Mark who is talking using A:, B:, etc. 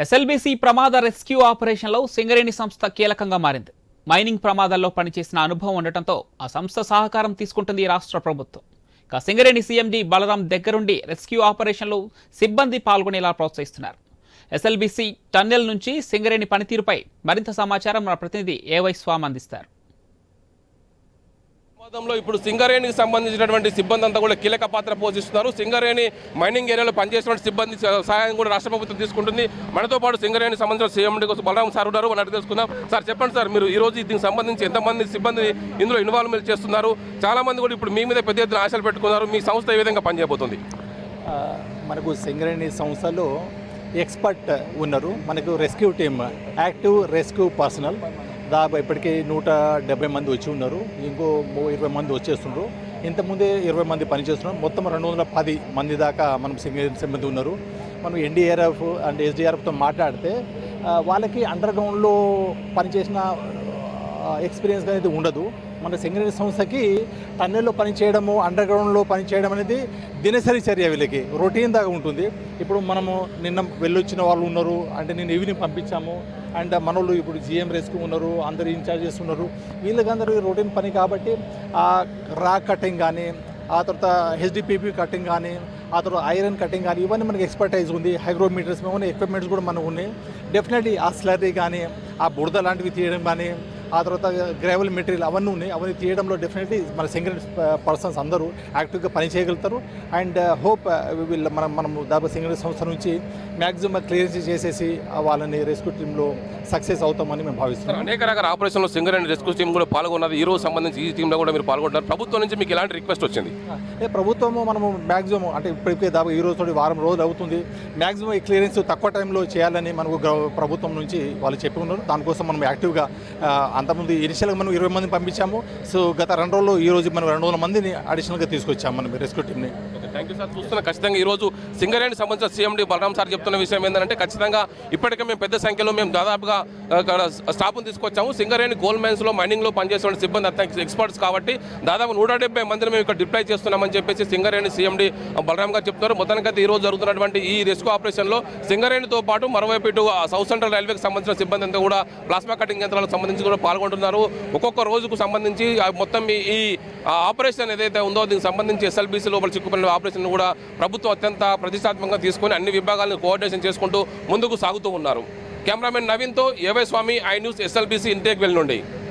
A: SLBC ప్రమాద rescue ఆపరేషన్లో సింగరేణి సంస్థ కీలకంగా మారింది. మైనింగ్ ప్రమాదాల్లో పనిచేసిన అనుభవం ఉండటంతో ఆ సంస్థ సహకారం తీసుకుంటుంది రాష్ట్ర ప్రభుత్వం. ఇక సింగరేణి సీఎండీ బలరాం దగ్గరుండి రెస్క్యూ ఆపరేషన్లో సిబ్బంది పాల్గొనేలా ప్రోత్సహిస్తున్నారు. ఎస్ఎల్బీసీ టన్నెల్ నుంచి సింగరేణి పనితీరుపై మరింత సమాచారం మన ప్రతినిధి ఏవై స్వామి అందిస్తారు.
B: ఇప్పుడు సింగరేణికి సంబంధించినటువంటి సిబ్బంది అంతా కూడా కీలక పాత్ర పోషిస్తున్నారు. సింగరేణి మైనింగ్ ఏరియాలో పనిచేసినటువంటి సిబ్బంది సహాయం కూడా రాష్ట్ర ప్రభుత్వం తీసుకుంటుంది. మనతో పాటు సింగరేణి సంబంధించిన సీఎండీ కోసం బలరాం సార్ ఉన్నారు, వాళ్ళని తెలుసుకుందాం. సార్ చెప్పండి సార్, మీరు ఈ రోజు దీనికి సంబంధించి ఎంతమంది సిబ్బంది ఇందులో ఇన్వాల్వ్మెంట్ చేస్తున్నారు? చాలా మంది కూడా ఇప్పుడు మీ మీద పెద్ద ఎత్తున ఆశలు పెట్టుకున్నారు. మీ సంస్థ ఏ విధంగా పనిచేయబోతుంది?
C: మనకు సింగరేణి సంస్థలో ఎక్స్పర్ట్ ఉన్నారు. మనకు rescue team, active rescue personal దాదాపు ఇప్పటికీ 170 మంది వచ్చి ఉన్నారు. ఇంకో 20 మంది వచ్చేస్తున్నారు. ఇంతకుముందే 20 మంది పనిచేస్తున్నారు. మొత్తం 210 మంది దాకా మనం సిబ్బంది ఉన్నారు. మనం ఎన్డీఆర్ఎఫ్ అండ్ ఎస్డీఆర్ఎఫ్తో మాట్లాడితే వాళ్ళకి అండర్ గ్రౌండ్లో పనిచేసిన ఎక్స్పీరియన్స్ అనేది ఉండదు. మన సింగరేణి సంస్థకి టన్నెల్లో పనిచేయడము, అండర్ గ్రౌండ్లో పనిచేయడం అనేది దినసరి చర్య, వీళ్ళకి రొటీన్ దాకా ఉంటుంది. ఇప్పుడు మనము నిన్న వెళ్ళొచ్చిన వాళ్ళు ఉన్నారు, అంటే నేను ఈవినింగ్ పంపించాము. అండ్ మనోళ్ళు ఇప్పుడు జిఎం రెస్క్యూ ఉన్నారు, అందరు ఇన్ఛార్జెస్ ఉన్నారు. వీళ్ళకందరూ రొటీన్ పని కాబట్టి రా కటింగ్ కానీ, ఆ తర్వాత హెచ్డిపిపి కటింగ్ కానీ, ఆ తర్వాత ఐరన్ కటింగ్ కానీ, ఇవన్నీ మనకి ఎక్స్పర్టైజ్ ఉంది. హైగ్రోమీటర్స్ ఏమైనా ఎక్విప్మెంట్స్ కూడా మనకు ఉన్నాయి. డెఫినెట్లీ ఆ స్లరీ కానీ, ఆ బురద లాంటివి తీయడం కానీ, ఆ తర్వాత గ్రావెల్ మెటీరియల్ అవన్నీ ఉన్నాయి. అవన్నీ తీయడంలో డెఫినెట్లీ మన సింగరేణి పర్సన్స్ అందరూ యాక్టివ్గా పని చేయగలుగుతారు. అండ్ హోప్ వీళ్ళ మనము దాదాపు సింగరేణి సంస్థ నుంచి మ్యాక్సిమం క్లియరెన్స్ చేసేసి వాళ్ళని రెస్క్యూ టీంలో సక్సెస్ అవుతామని మేము భావిస్తున్నాం.
B: అనేక రకాల ఆపరేషన్లో సింగరేణి రెస్క్యూ టీం కూడా పాల్గొన్నది. ఈ రోజు సంబంధించి ఈ టీంలో కూడా మీరు పాల్గొంటారు. ప్రభుత్వం నుంచి మీకు ఎలాంటి రిక్వెస్ట్ వచ్చింది?
C: ప్రభుత్వము మనము మ్యాక్సిమం అంటే ఇప్పటికే దాదాపు ఈ రోజు వారం రోజులు అవుతుంది. మ్యాక్సిమం ఈ క్లియరెన్స్ తక్కువ టైంలో చేయాలని మనకు ప్రభుత్వం నుంచి వాళ్ళు చెప్పి ఉన్నారు. దానికోసం మనం యాక్టివ్గా అంతకుముందు ఇనిషియల్గా మనం 20 మందిని పంపించాము. సో గత 2 రోజుల్లో ఈ రోజు మనం 200 మందిని అడిషనల్గా తీసుకొచ్చాము మనం రెస్క్యూ టీంని.
B: Thank you sir. చూస్తున్నా ఖచ్చితంగా ఈరోజు సింగరేణి సంబంధించిన సీఎండీ బలరాం సార్ చెప్తున్న విషయం ఏంటంటే, ఖచ్చితంగా ఇప్పటికే మేము పెద్ద సంఖ్యలో దాదాపుగా స్టాఫ్ను తీసుకొచ్చాము. సింగరేణి గోల్డ్ మైన్స్లో మైనింగ్లో పనిచేస్తున్న సిబ్బంది అంతా ఎక్స్పర్ట్స్ కాబట్టి దాదాపు 170 మందిని మేము ఇక్కడ డిప్లాయ్ చేస్తున్నామని చెప్పేసి సింగరేణి సీఎండీ బలరాం గారు చెప్తున్నారు. మొత్తానికైతే ఈ రోజు జరుగుతున్నటువంటి ఈ రెస్క్యూ ఆపరేషన్లో సింగరేణితో పాటు మరోవైపు ఇటు సౌత్ సెంట్రల్ రైల్వేకి సంబంధించిన సిబ్బంది అంతా కూడా ప్లాస్మా కటింగ్ యంత్రాలకు సంబంధించి కూడా పాల్గొంటున్నారు. ఒక్కొక్క రోజుకు సంబంధించి మొత్తం ఈ ఆపరేషన్ ఏదైతే ఉందో దీనికి సంబంధించి ఎస్ఎల్బీసీ లోపల చిక్కుపడిన ఆపరేషన్ కూడా ప్రభుత్వం అత్యంత ప్రతిష్టాత్మకంగా తీసుకొని అన్ని విభాగాలను కోఆర్డినేషన్ చేసుకుంటూ ముందుకు సాగుతూ ఉన్నారు. కెమెరామెన్ నవీన్తో A Y Swamy, I News, SLBC intake well నుండి.